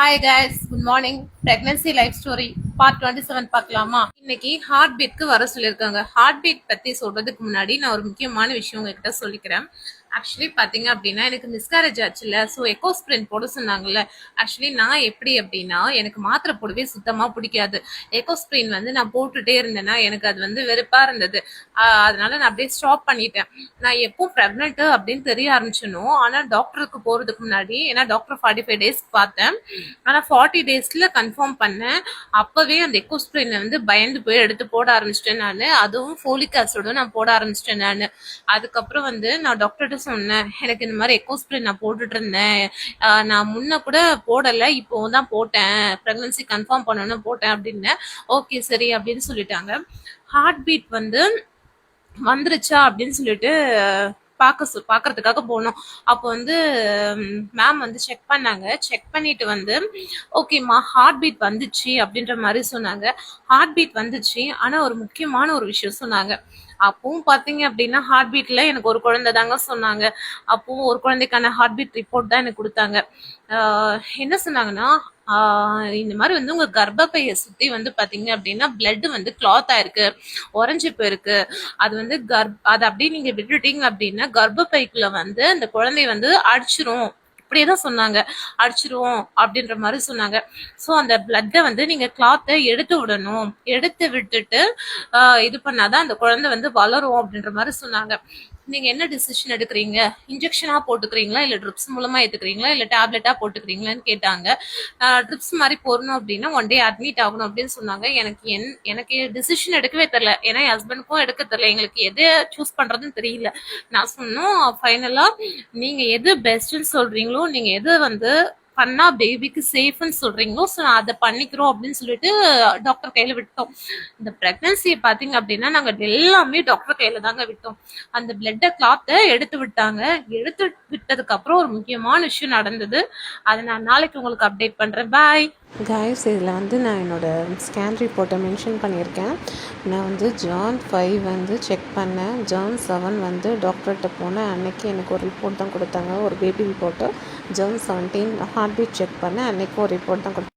Hi guys, good morning. Pregnancy life story part 27 பார்க்கலாமா? இன்னைக்கு heart பீட்க்கு வர சொல்லியிருக்காங்க. ஹார்ட் பீட் பத்தி சொல்றதுக்கு முன்னாடி நான் ஒரு முக்கியமான விஷயம் உங்ககிட்ட சொல்லிக்கிறேன். ஆக்சுவலி பார்த்தீங்க அப்படின்னா எனக்கு மிஸ்கேரேஜ் ஆச்சுல்ல, ஸோ எக்கோஸ்பிரின் போட சொன்னாங்கல்ல. ஆக்சுவலி நான் எப்படி அப்படின்னா எனக்கு மாத்திரை போடவே சுத்தமாக பிடிக்காது. எக்கோஸ்பிரின் வந்து நான் போட்டுட்டே இருந்தேன்னா எனக்கு அது வந்து வெறுப்பாக இருந்தது. அதனால நான் அப்படியே ஸ்டாப் பண்ணிட்டேன். நான் எப்போ ப்ரெக்னென்ட் அப்படின்னு தெரிய ஆரம்பிச்சனும், ஆனால் டாக்டருக்கு போகிறதுக்கு முன்னாடி, ஏன்னா டாக்டர் 45 டேஸ் பார்த்தேன், ஆனால் 40 டேஸில் கன்ஃபார்ம் பண்ணேன். அப்போவே அந்த எக்கோஸ்பிரினை வந்து பயந்து போய் எடுத்து போட ஆரம்பிச்சிட்டேன் நான். அதுவும் ஃபோலிக் ஆசிடும் நான் போட ஆரம்பிச்சிட்டேன் நான். அதுக்கப்புறம் வந்து நான் டாக்டர்கிட்ட சொன்னேன், எனக்கு இந்த மாதிரி எக்கோஸ்பிரின் நான் போட்டுட்டு இருந்தேன், நான் முன்ன கூட போடலை, இப்போ தான் போட்டேன், ப்ரெக்னன்சி கன்ஃபார்ம் பண்ணணும்னு போட்டேன் அப்படின்னு. ஓகே சரி அப்படின்னு சொல்லிட்டாங்க. ஹார்ட் பீட் வந்து வந்துருச்சா அப்படின்னு சொல்லிட்டு பார்க்கறதுக்காக போனோம். அப்போ வந்து மேம் வந்து செக் பண்ணாங்க. செக் பண்ணிட்டு வந்து ஓகேம்மா ஹார்ட் பீட் வந்துச்சு அப்படின்ற மாதிரி சொன்னாங்க. ஹார்ட் பீட் வந்துச்சு, ஆனால் ஒரு முக்கியமான ஒரு விஷயம் சொன்னாங்க. அப்பவும் பார்த்தீங்க அப்படின்னா ஹார்ட் பீட்ல எனக்கு ஒரு குழந்தை தாங்க சொன்னாங்க. அப்பவும் ஒரு குழந்தைக்கான ஹார்ட் பீட் ரிப்போர்ட் தான் எனக்கு கொடுத்தாங்க. என்ன சொன்னாங்கன்னா, இந்த மாதிரி வந்து உங்க கர்ப்பப்பையை சுத்தி வந்து பாத்தீங்க அப்படின்னா பிளட் வந்து கிளாத் ஆயிருக்கு, உறைஞ்சு போயிருக்கு. அது வந்து அதை அப்படியே நீங்க விட்டுட்டீங்க அப்படின்னா கர்ப்பப்பைக்குள்ள வந்து அந்த குழந்தை வந்து அடிச்சிரும், இப்படியேதான் சொன்னாங்க, அடிச்சிருவோம் அப்படின்ற மாதிரி சொன்னாங்க. ஸோ அந்த பிளட்டை வந்து நீங்க கிளாத்தை எடுத்து விடணும், எடுத்து விட்டுட்டு இது பண்ணாதான் அந்த குழந்தை வந்து வளரும் அப்படின்ற மாதிரி சொன்னாங்க. நீங்க என்ன டிசிஷன் எடுக்கிறீங்க, இன்ஜெக்ஷனா போட்டுக்கிறீங்களா இல்ல ட்ரிப்ஸ் மூலமா ஏத்துக்கிறீங்களா இல்ல டேப்லெட்டா போட்டுக்கிறீங்களான்னு கேட்டாங்க. ட்ரிப்ஸ் மாதிரி போடணும் அப்படின்னா 1 டே அட்மிட் ஆகணும் அப்படின்னு சொன்னாங்க. எனக்கு டிசிஷன் எடுக்கவே தெரியல, ஏன்னா என் ஹஸ்பண்டுக்கும் எடுக்க தெரியல, எங்களுக்கு எது சூஸ் பண்றதுன்னு தெரியல. நான் சொன்னோம் ஃபைனலா நீங்க எது பெஸ்ட்ன்னு சொல்றீங்களோ, நீங்க எது வந்து பண்ணா பேபிக்கு சேஃப்னு சொல்றீங்களோ, ஸோ அதை பண்ணிக்கிறோம் அப்படின்னு சொல்லிட்டு டாக்டர் கையில விட்டோம். இந்த பிரெக்னன்சியை பார்த்தீங்க அப்படின்னா நாங்கள் எல்லாமே டாக்டர் கையில தாங்க விட்டோம். அந்த பிளட்டை கிளாத்தை எடுத்து விட்டாங்க. எடுத்து விட்டதுக்கு அப்புறம் ஒரு முக்கியமான விஷயம் நடந்தது. அதை நான் நாளைக்கு உங்களுக்கு அப்டேட் பண்றேன். Bye guys. இதில் வந்து நான் என்னோடய ஸ்கேன் ரிப்போர்ட்டை மென்ஷன் பண்ணியிருக்கேன். நான் வந்து ஜான் 5 வந்து செக் பண்ணேன், ஜான் 7 வந்து டாக்டர்கிட்ட போனேன். அன்றைக்கி எனக்கு ஒரு ரிப்போர்ட் தான் கொடுத்தாங்க, ஒரு பேபி ரிப்போர்ட்டு. ஜான் 17 ஹார்ட் பீட் செக் பண்ணேன், அன்றைக்கும் ஒரு ரிப்போர்ட் தான் கொடுத்தாங்க.